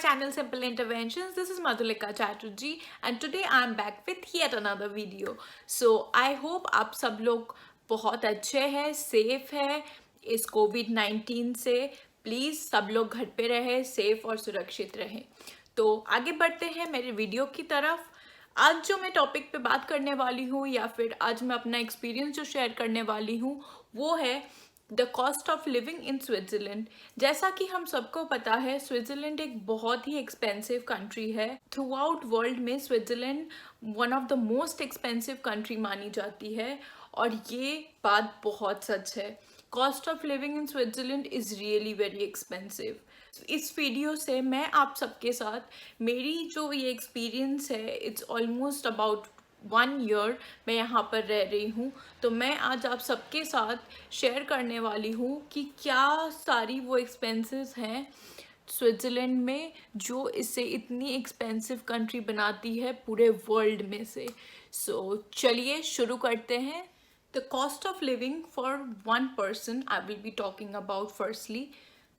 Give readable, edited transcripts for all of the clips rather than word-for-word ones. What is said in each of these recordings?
channel Simple Interventions. This is Madhulika Chatterjee and today I am back with yet another video. So I hope आप सब लोग बहुत अच्छे हैं, safe है इस कोविड-19 से. प्लीज़ सब लोग घर पे रहे, सेफ और सुरक्षित रहें. तो आगे बढ़ते हैं मेरे वीडियो की तरफ. आज जो मैं टॉपिक पे बात करने वाली हूँ या फिर आज मैं अपना एक्सपीरियंस जो शेयर करने वाली हूँ वो है the cost of living in Switzerland. जैसा कि हम सबको पता है स्विट्ज़रलैंड एक बहुत ही एक्सपेंसिव कंट्री है. थ्रू आउट वर्ल्ड में Switzerland one of the most expensive country मानी जाती है और ये बात बहुत सच है. Cost of living in Switzerland is really very expensive. इस वीडियो से मैं आप सबके साथ मेरी जो ये एक्सपीरियंस है, इट्स ऑलमोस्ट अबाउट 1 ईयर मैं यहाँ पर रह रही हूँ, तो मैं आज आप सबके साथ शेयर करने वाली हूँ कि क्या सारी वो एक्सपेंसेस हैं स्विट्ज़रलैंड में जो इसे इतनी एक्सपेंसिव कंट्री बनाती है पूरे वर्ल्ड में से. सो चलिए शुरू करते हैं. The cost of living for one person I will be talking about firstly.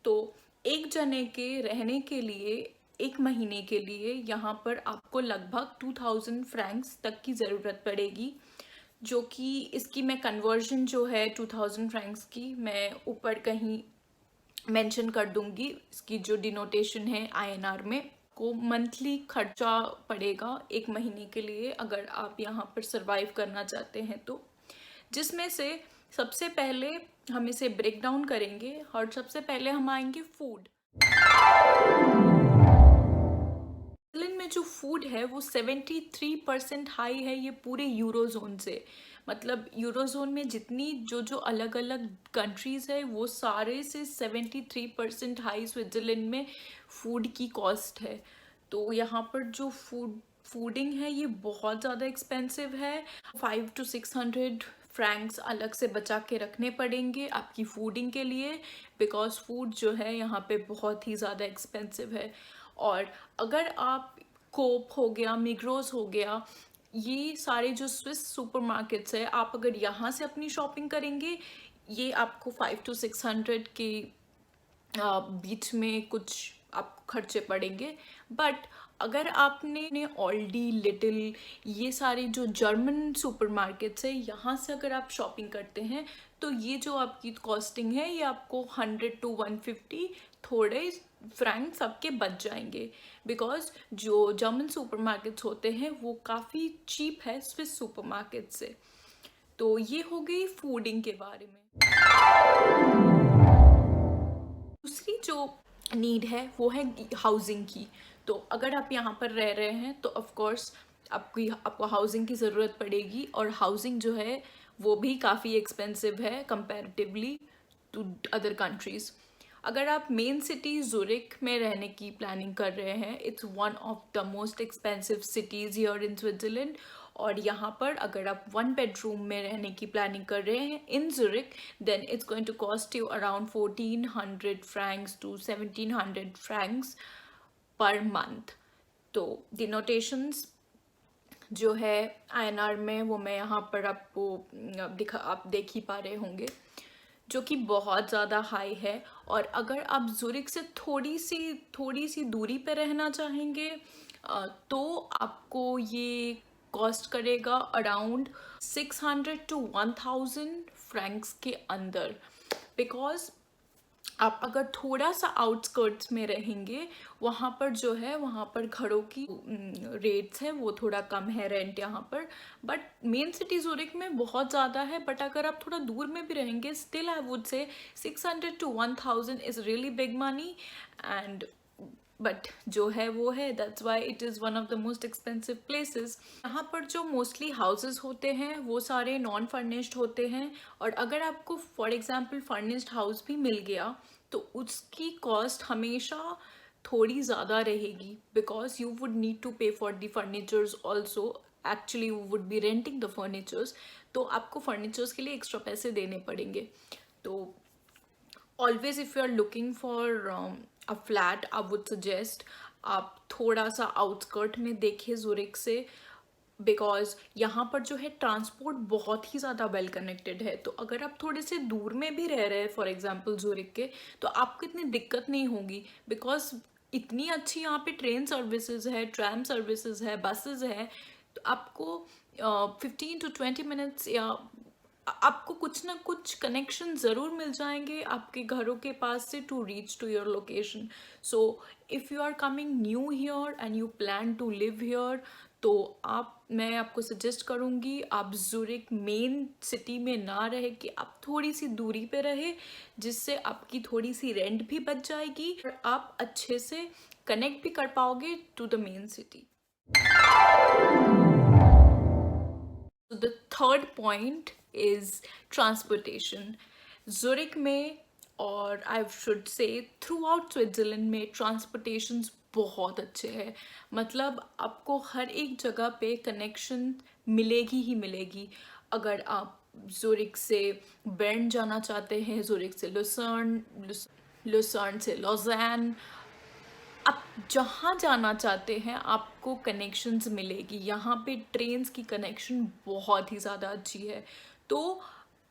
तो एक जने के रहने के लिए 1 महीने के लिए यहाँ पर आपको लगभग 2000 फ्रैंक्स तक की ज़रूरत पड़ेगी, जो कि इसकी मैं कन्वर्जन जो है 2000 फ्रैंक्स की मैं ऊपर कहीं मेंशन कर दूंगी. इसकी जो डिनोटेशन है INR में को मंथली खर्चा पड़ेगा 1 महीने के लिए अगर आप यहाँ पर सरवाइव करना चाहते हैं तो, जिसमें से सबसे पहले हम इसे ब्रेक डाउन करेंगे और सबसे पहले हम आएंगे फूड. स्विट्जरलैंड में जो फूड है वो 73% हाई है ये पूरे यूरोजोन से. मतलब यूरोजोन में जितनी जो अलग अलग कंट्रीज है वो सारे से 73% हाई स्विट्जरलैंड में फूड की कॉस्ट है. तो यहाँ पर जो फूडिंग है ये बहुत ज़्यादा एक्सपेंसिव है. 500 to 600 फ्रैंक्स अलग से बचा के रखने पड़ेंगे आपकी फूडिंग के लिए, बिकॉज फूड जो है यहाँ पे बहुत ही ज़्यादा एक्सपेंसिव है. और अगर आप कोप हो गया, मिग्रोस हो गया, ये सारे जो स्विस सुपरमार्केट्स है, आप अगर यहाँ से अपनी शॉपिंग करेंगे ये आपको 500 to 600 के बीच में कुछ आप खर्चे पड़ेंगे. बट अगर आपने ऑल्डी, लिटिल, ये सारे जो जर्मन सुपरमार्केट्स है यहाँ से अगर आप शॉपिंग करते हैं तो ये जो आपकी कॉस्टिंग है ये आपको 100 to 150 थोड़े फ्रैंक्स आपके बच जाएंगे, बिकॉज जो जर्मन सुपरमार्केट्स होते हैं वो काफ़ी चीप है स्विस सुपरमार्केट से. तो ये हो गई फूडिंग के बारे में. दूसरी जो नीड है वो है हाउसिंग की. तो अगर आप यहाँ पर रह रहे हैं तो ऑफ कोर्स आपको हाउसिंग की ज़रूरत पड़ेगी और हाउसिंग जो है वो भी काफ़ी एक्सपेंसिव है कंपैरेटिवली टू अदर कंट्रीज़. अगर आप मेन सिटी ज़ुरिक में रहने की प्लानिंग कर रहे हैं, it's one of the most expensive cities here in Switzerland. और यहाँ पर अगर आप 1 बेडरूम में रहने की प्लानिंग कर रहे हैं in Zurich, then it's going to cost you around 1400 francs to 1700 francs per month. तो डिनोटेशंस जो है INR में वो मैं यहाँ पर आपको आप देख ही पा रहे होंगे, जो कि बहुत ज़्यादा हाई है. और अगर आप ज़ुरिक से थोड़ी सी दूरी पे रहना चाहेंगे तो आपको ये कॉस्ट करेगा अराउंड 600 to 1000 फ्रैंक्स के अंदर. बिकॉज आप अगर थोड़ा सा आउटस्कर्ट्स में रहेंगे वहाँ पर जो है वहाँ पर घरों की रेट्स हैं वो थोड़ा कम है रेंट यहाँ पर. बट मेन सिटी ज़ुरिक में बहुत ज़्यादा है. बट अगर आप थोड़ा दूर में भी रहेंगे still I would say 600 to 1000 is really big money. And but जो है वो है, that's why it is one of the most expensive places. यहाँ पर जो मोस्टली हाउसेस होते हैं वो सारे नॉन फर्निश्ड होते हैं. और अगर आपको फॉर एग्जांपल फर्निश्ड हाउस भी मिल गया तो उसकी कॉस्ट हमेशा थोड़ी ज़्यादा रहेगी, because you would need to pay for the furnitures also. Actually you would be renting the furnitures, तो आपको फर्नीचर्स के लिए एक्स्ट्रा पैसे देने पड़ेंगे. तो always if you are looking for a flat I would suggest आप थोड़ा सा आउटस्कर्ट में देखिए ज़ुरिक से, बिकॉज यहाँ पर जो है ट्रांसपोर्ट बहुत ही ज़्यादा वेल कनेक्टेड है. तो अगर आप थोड़े से दूर में भी रह रहे हैं फॉर एग्जांपल ज़ुरिक के, तो आपको इतनी दिक्कत नहीं होगी, बिकॉज इतनी अच्छी यहाँ पे ट्रेन सर्विसेज है, ट्रैम सर्विसेज है, बसेस है, तो आपको 15 to 20 मिनट्स या आपको कुछ ना कुछ कनेक्शन ज़रूर मिल जाएंगे आपके घरों के पास से to reach to your location. So if you are coming new here and you plan to live here, तो मैं आपको सजेस्ट करूँगी आप ज़ुरिक मेन सिटी में ना रहे, कि आप थोड़ी सी दूरी पे रहे, जिससे आपकी थोड़ी सी रेंट भी बच जाएगी और आप अच्छे से कनेक्ट भी कर पाओगे to the main city. So the third point is transportation. Zurich में और I should say throughout Switzerland में transportations बहुत अच्छे हैं. मतलब आपको हर एक जगह पे कनेक्शन मिलेगी ही मिलेगी. अगर आप ज़ुरिक से बेर्न जाना चाहते हैं, ज़ुरिक से लुसर्न से लॉज़ैन, आप जहाँ जाना चाहते हैं आपको कनेक्शंस मिलेगी. यहाँ पे ट्रेन्स की कनेक्शन बहुत ही ज़्यादा अच्छी है. तो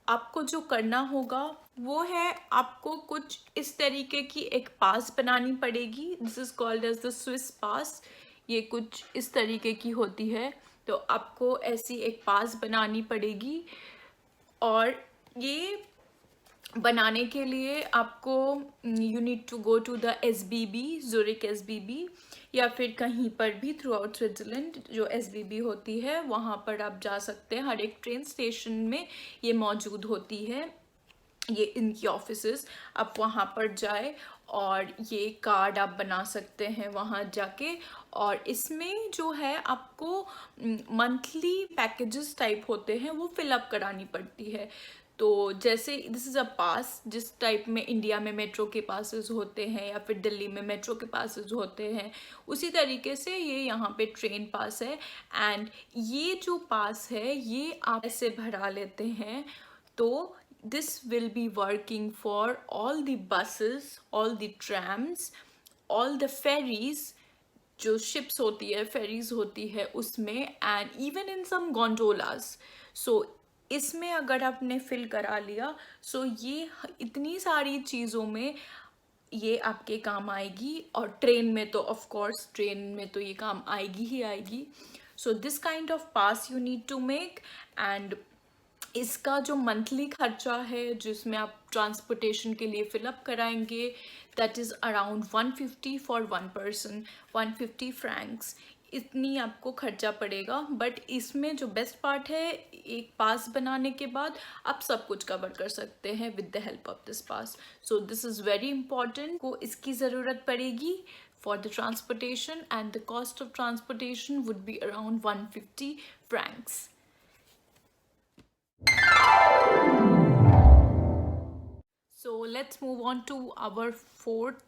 आपको जो करना होगा वो है, आपको कुछ इस तरीके की एक पास बनानी पड़ेगी. This is called as the Swiss pass. ये कुछ इस तरीके की होती है. तो आपको ऐसी एक पास बनानी पड़ेगी, और ये बनाने के लिए आपको you need to go to the SBB, Zurich SBB, या फिर कहीं पर भी थ्रू आउट स्विट्ज़रलैंड जो SBB होती है वहाँ पर आप जा सकते हैं. हर एक ट्रेन स्टेशन में ये मौजूद होती है, ये इनकी ऑफिसेस. आप वहाँ पर जाए और ये कार्ड आप बना सकते हैं वहाँ जाके. और इसमें जो है आपको मंथली पैकेजेस टाइप होते हैं वो फिलअप करानी पड़ती है. तो जैसे दिस इज़ अ पास, जिस टाइप में इंडिया में मेट्रो के पासेस होते हैं या फिर दिल्ली में मेट्रो के पासेस होते हैं, उसी तरीके से ये यहाँ पे ट्रेन पास है. एंड ये जो पास है ये आप ऐसे भरा लेते हैं. तो this will be working for all the buses, all the trams, all the ferries, जो ships होती है, ferries होती है उसमें, and even in some gondolas. So इसमें अगर आपने फिल करा लिया, so ये इतनी सारी चीज़ों में ये आपके काम आएगी. और ट्रेन में तो ऑफ कोर्स ट्रेन में तो ये काम आएगी ही आएगी. So this kind of pass you need to make. And इसका जो मंथली खर्चा है जिसमें आप ट्रांसपोर्टेशन के लिए फिलअप कराएंगे, that is around 150 for one person, 150 Franks. इतनी आपको खर्चा पड़ेगा. बट इसमें जो बेस्ट पार्ट है, एक पास बनाने के बाद आप सब कुछ कवर कर सकते हैं with the help of this pass. So this is very important. को इसकी ज़रूरत पड़ेगी for the transportation, and the cost of transportation would be around 150 francs. So let's move on to our fourth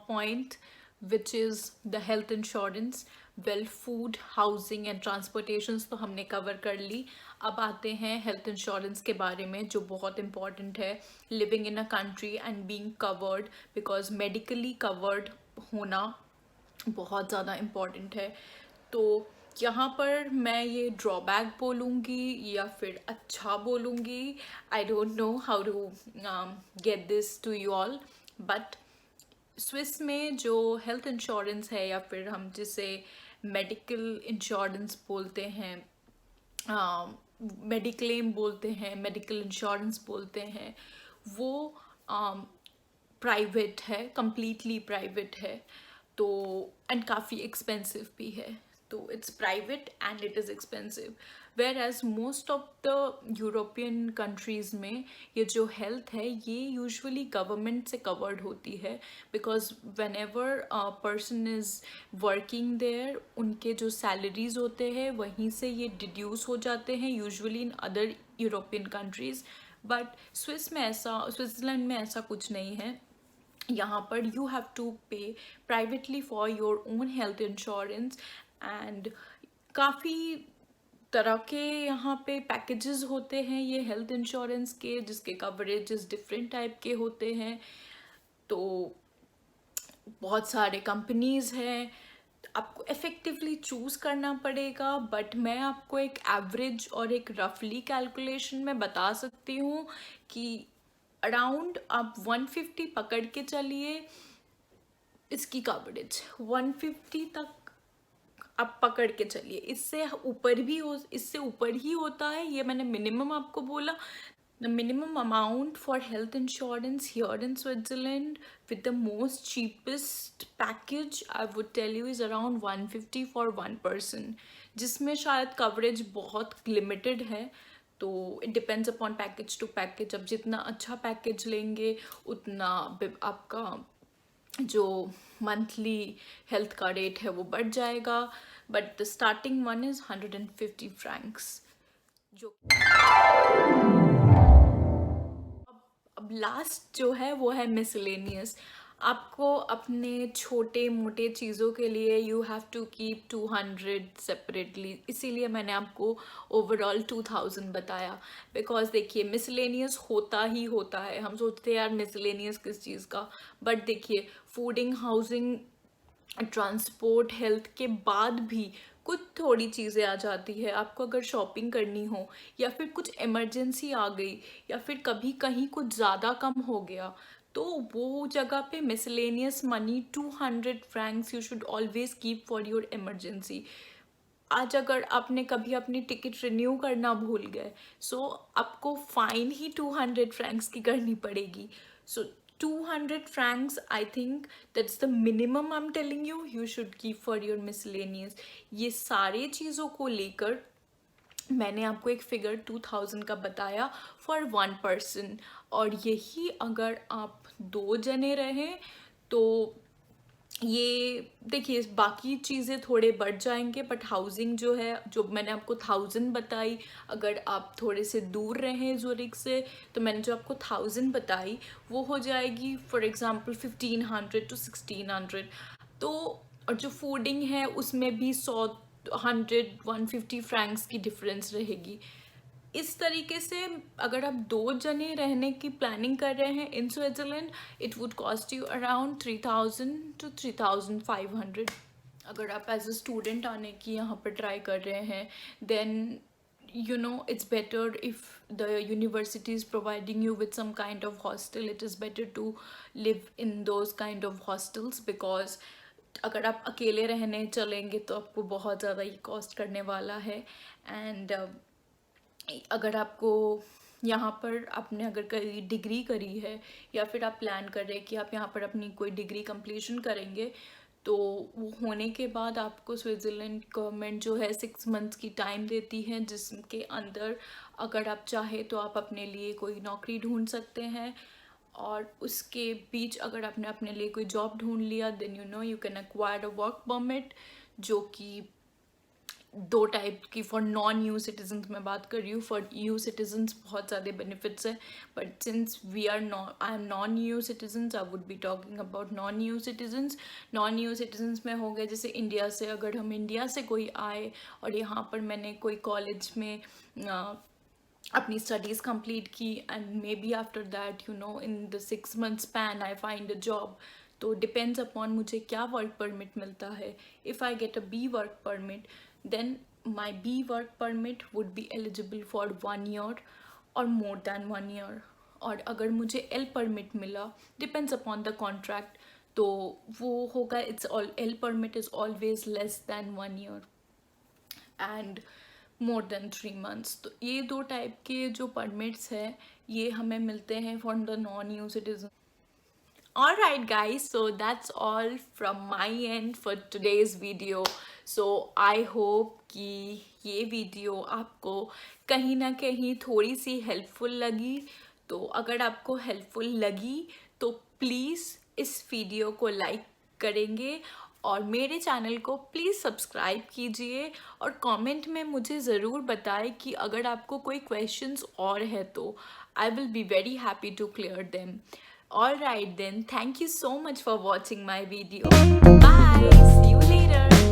point, which is the health insurance. Well, food, housing and transportations तो हमने cover कर ली. अब आते हैं health insurance के बारे में, जो बहुत important है. Living in a country and being covered, because medically covered होना बहुत ज़्यादा important है. तो यहाँ पर मैं ये ड्रॉबैक बोलूँगी या फिर अच्छा बोलूँगी, I don't know how to get this to you all. But Swiss में जो हेल्थ इंश्योरेंस है, या फिर हम जिसे मेडिकल इंश्योरेंस बोलते हैं, मेडिक्लेम बोलते हैं, मेडिकल इंश्योरेंस बोलते हैं, वो प्राइवेट है, कम्प्लीटली प्राइवेट है. तो एंड काफ़ी एक्सपेंसिव भी है. तो it's private and it is expensive. Whereas most of the European countries में ये जो हेल्थ है ये यूजुअली गवर्नमेंट से कवर्ड होती है. Because whenever person is working there, उनके जो सैलरीज होते हैं वहीं से ये डिड्यूस हो जाते हैं, usually in other European countries. But Switzerland में ऐसा कुछ नहीं है. यहाँ पर यू हैव टू पे privately for your own health insurance. And काफ़ी तरह के यहाँ पे पैकेजेस होते हैं ये हेल्थ इंश्योरेंस के, जिसके कवरेजेस डिफरेंट टाइप के होते हैं. तो बहुत सारे कंपनीज़ हैं, आपको इफ़ेक्टिवली चूज़ करना पड़ेगा. बट मैं आपको एक एवरेज और एक रफली कैलकुलेशन में बता सकती हूँ कि अराउंड आप 150 पकड़ के चलिए इसकी कवरेज 150 तक आप पकड़ के चलिए। इससे ऊपर ही होता है, ये मैंने मिनिमम आपको बोला। The minimum amount for health insurance here in Switzerland with the most cheapest package I would tell you is around 150 for one person, जिसमें शायद कवरेज बहुत लिमिटेड है। तो it depends upon package to package. अब जितना अच्छा package लेंगे उतना आपका जो मंथली हेल्थ का रेट है वो बढ़ जाएगा। But the starting one is 150 Franks. जो अब लास्ट जो है वो है मिसलेनियस। आपको अपने छोटे मोटे चीज़ों के लिए you have to keep 200 separately, इसीलिए मैंने आपको ओवरऑल 2000 बताया। बिकॉज देखिए मिसलेनियस होता ही होता है, हम सोचते हैं यार मिसलेनियस किस चीज़ का, बट देखिए फूडिंग, हाउसिंग, ट्रांसपोर्ट, हेल्थ के बाद भी कुछ थोड़ी चीज़ें आ जाती है। आपको अगर शॉपिंग करनी हो या फिर कुछ इमरजेंसी आ गई या फिर कभी कहीं कुछ ज़्यादा कम हो गया, तो वो जगह पे miscellaneous money 200 Franks you should always keep for your emergency. आज अगर आपने कभी अपनी टिकट रिन्यू करना भूल गए, सो आपको फाइन ही 200 फ्रैंक्स की करनी पड़ेगी। सो 200 francs, I think that's the minimum I'm telling you you should keep for your miscellaneous। ये सारे चीज़ों को लेकर मैंने आपको एक फिगर 2000 का बताया फॉर वन पर्सन। और यही अगर आप 2 जने रहें तो ये देखिए बाकी चीज़ें थोड़े बढ़ जाएंगे, बट हाउसिंग जो है, जो मैंने आपको 1000 बताई, अगर आप थोड़े से दूर रहें ज़ूरिक से तो मैंने जो आपको 1000 बताई वो हो जाएगी फॉर एग्ज़ाम्पल 1500 to 1600। तो और जो फूडिंग है उसमें भी 100-150 फ्रैंक्स की डिफरेंस रहेगी। इस तरीके से अगर आप 2 जने रहने की प्लानिंग कर रहे हैं इन Switzerland, it would cost you around 3000 to 3500। अगर आप एज अ स्टूडेंट आने की यहाँ पर ट्राई कर रहे हैं, then you know it's better if the university is providing you with some kind of hostel, it is better to live in those kind of hostels, because अगर आप अकेले रहने चलेंगे तो आपको बहुत ज़्यादा ही कॉस्ट करने वाला है। एंड अगर आपको यहाँ पर आपने अगर कोई डिग्री करी है या फिर आप प्लान कर रहे हैं कि आप यहाँ पर अपनी कोई डिग्री कंप्लीशन करेंगे, तो वो होने के बाद आपको स्विट्ज़रलैंड गवर्नमेंट जो है 6 मंथ्स की टाइम देती है, जिसके अंदर अगर आप चाहे तो आप अपने लिए कोई नौकरी ढूंढ सकते हैं। और उसके बीच अगर आपने अपने लिए कोई जॉब ढूंढ लिया, then you can acquire a work permit, जो कि 2 टाइप की फॉर नॉन यू सिटीजन्स मैं बात कर रही हूँ। फॉर यू सिटीजन्स बहुत ज़्यादा बेनिफिट्स है, but since I am non you citizens, I would be talking about non you citizens. Non you citizens में हो गए जैसे इंडिया से, अगर हम इंडिया से कोई आए और यहाँ पर मैंने कोई कॉलेज में अपनी स्टडीज़ कंप्लीट की, and may be after that in the 6 months span I find a job, तो डिपेंड्स अपॉन मुझे क्या वर्क परमिट मिलता है। If I get a B work permit, then my B work permit would be eligible for 1 year or more than 1 year। और अगर मुझे L permit मिला, depends upon the contract, तो वो होगा L permit is always less than 1 year and more than 3 months। तो ये 2 type के जो परमिट्स हैं ये हमें मिलते हैं from the non-EU citizen। Alright guys, so that's all from my end for today's video। So I hope कि ये वीडियो आपको कहीं ना कहीं थोड़ी सी हेल्पफुल लगी। तो अगर आपको हेल्पफुल लगी तो प्लीज़ इस वीडियो को लाइक करेंगे और मेरे चैनल को प्लीज़ सब्सक्राइब कीजिए, और कमेंट में मुझे ज़रूर बताएं कि अगर आपको कोई क्वेश्चंस और है तो I will be very happy to clear them. Alright then, thank you so much for watching my video. Bye, see you later.